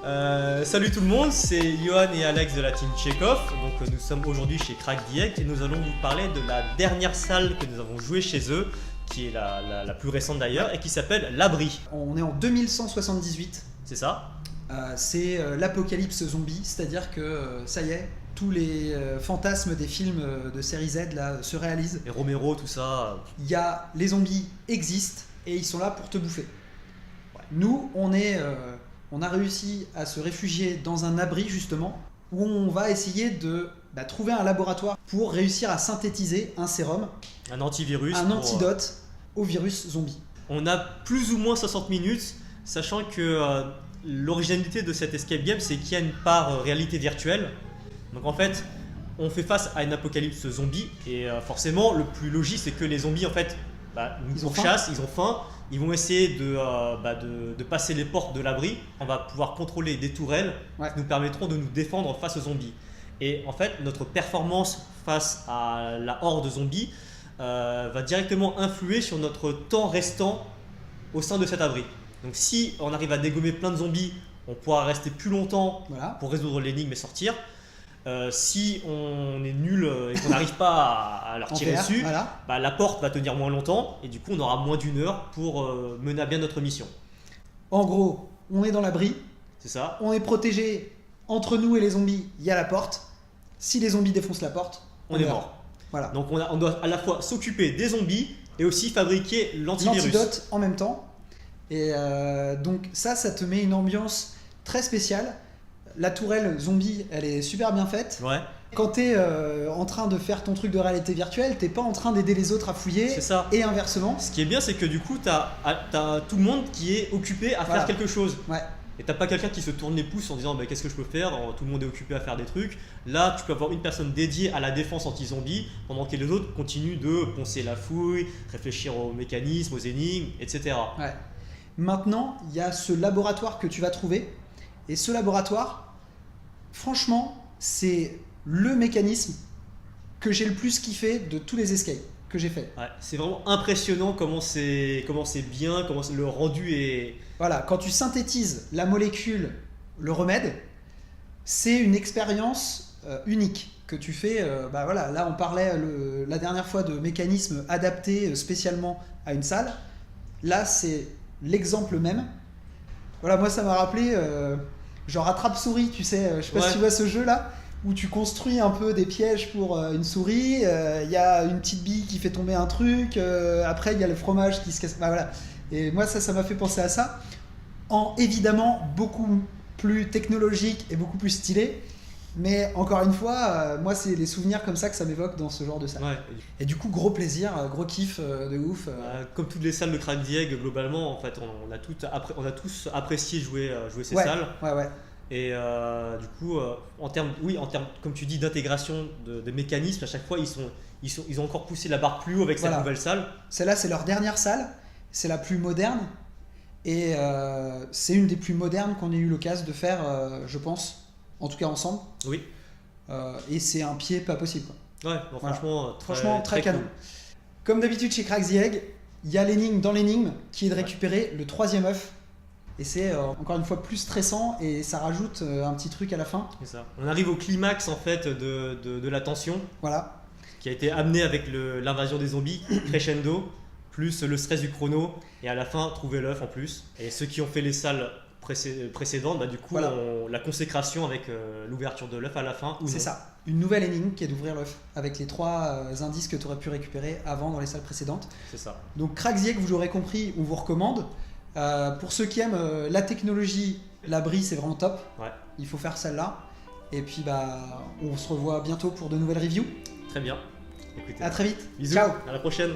Salut tout le monde, c'est Johan et Alex de la team Chekhov. Donc nous sommes aujourd'hui chez Crack Direct et nous allons vous parler de la dernière salle que nous avons jouée chez eux, qui est la plus récente d'ailleurs, et qui s'appelle l'Abri. On est en 2178. C'est ça? C'est l'apocalypse zombie, c'est-à-dire que ça y est, tous les fantasmes des films de série Z là, se réalisent. Et Romero, tout ça. Les zombies existent et ils sont là pour te bouffer. Ouais. Nous, on a réussi à se réfugier dans un abri justement, où on va essayer de trouver un laboratoire pour réussir à synthétiser un sérum, un antivirus, un antidote au virus zombie. On a plus ou moins 60 minutes, sachant que l'originalité de cet escape game, c'est qu'il y a une part réalité virtuelle. Donc en fait, on fait face à une apocalypse zombie et forcément, le plus logique, c'est que les zombies en fait nous pourchassent, ils ont faim. Ils vont essayer de passer les portes de l'abri. On va pouvoir contrôler des tourelles qui nous permettront de nous défendre face aux zombies. Et en fait, notre performance face à la horde zombies va directement influer sur notre temps restant au sein de cet abri. Donc si on arrive à dégommer plein de zombies, on pourra rester plus longtemps pour résoudre l'énigme et sortir. Si on est nul et qu'on n'arrive pas à leur tirer dessus, la porte va tenir moins longtemps et du coup on aura moins d'une heure pour mener à bien notre mission. En gros, on est dans l'abri, c'est ça. On est protégé entre nous et les zombies, il y a la porte. Si les zombies défoncent la porte, on est mort. Voilà. Donc on doit à la fois s'occuper des zombies et aussi fabriquer l'antivirus. L'antidote en même temps. Et donc ça te met une ambiance très spéciale. La tourelle zombie, elle est super bien faite. Ouais. Quand t'es en train de faire ton truc de réalité virtuelle, t'es pas en train d'aider les autres à fouiller. C'est ça. Et inversement. Ce qui est bien, c'est que du coup, t'as tout le monde qui est occupé à faire quelque chose. Ouais. Et t'as pas quelqu'un qui se tourne les pouces en disant qu'est-ce que je peux faire, tout le monde est occupé à faire des trucs. Là, tu peux avoir une personne dédiée à la défense anti-zombie pendant que les autres continuent de poncer la fouille, réfléchir aux mécanismes, aux énigmes, etc. Ouais. Maintenant, il y a ce laboratoire que tu vas trouver. Et ce laboratoire, franchement, c'est le mécanisme que j'ai le plus kiffé de tous les escapes que j'ai fait. Ouais, c'est vraiment impressionnant comment c'est bien, comment le rendu est... Voilà, quand tu synthétises la molécule, le remède, c'est une expérience unique que tu fais. Là, on parlait la dernière fois de mécanismes adaptés spécialement à une salle. Là, c'est l'exemple même. Voilà, moi, ça m'a rappelé genre attrape-souris, tu sais. Je sais pas si tu vois ce jeu-là, où tu construis un peu des pièges pour une souris. Il y a une petite bille qui fait tomber un truc. Après, il y a le fromage qui se casse. Voilà. Et moi, ça m'a fait penser à ça, en évidemment beaucoup plus technologique et beaucoup plus stylé. Mais encore une fois, moi, c'est les souvenirs comme ça que ça m'évoque dans ce genre de salle. Ouais. Et du coup, gros plaisir, gros kiff de ouf. Comme toutes les salles de Crack Direct, globalement, en fait, on a tous apprécié jouer ces salles. Ouais. Et du coup, en termes, comme tu dis, d'intégration de mécanismes, à chaque fois, ils ont encore poussé la barre plus haut avec cette nouvelle salle. Celle-là, c'est leur dernière salle. C'est la plus moderne. Et c'est une des plus modernes qu'on ait eu l'occasion de faire, je pense. En tout cas, ensemble. Oui. Et c'est un pied pas possible, quoi. Ouais, bon, franchement, très canon. Cool. Comme d'habitude chez Crack the Egg, il y a l'énigme dans l'énigme qui est de récupérer le troisième œuf. Et c'est encore une fois plus stressant et ça rajoute un petit truc à la fin. C'est ça. On arrive au climax en fait de la tension. Voilà. Qui a été amené avec l'invasion des zombies, crescendo, plus le stress du chrono et à la fin trouver l'œuf en plus. Et ceux qui ont fait les salles précédentes, du coup, la consécration avec l'ouverture de l'œuf à la fin. C'est ça. Une nouvelle énigme qui est d'ouvrir l'œuf avec les 3 indices que tu aurais pu récupérer avant dans les salles précédentes. C'est ça. Donc Crack the Egg, vous l'aurez compris, on vous recommande. Pour ceux qui aiment la technologie, l'abri c'est vraiment top. Ouais. Il faut faire celle-là. Et puis on se revoit bientôt pour de nouvelles reviews. Très bien. Écoutez. À très vite. Bisous. Ciao. À la prochaine.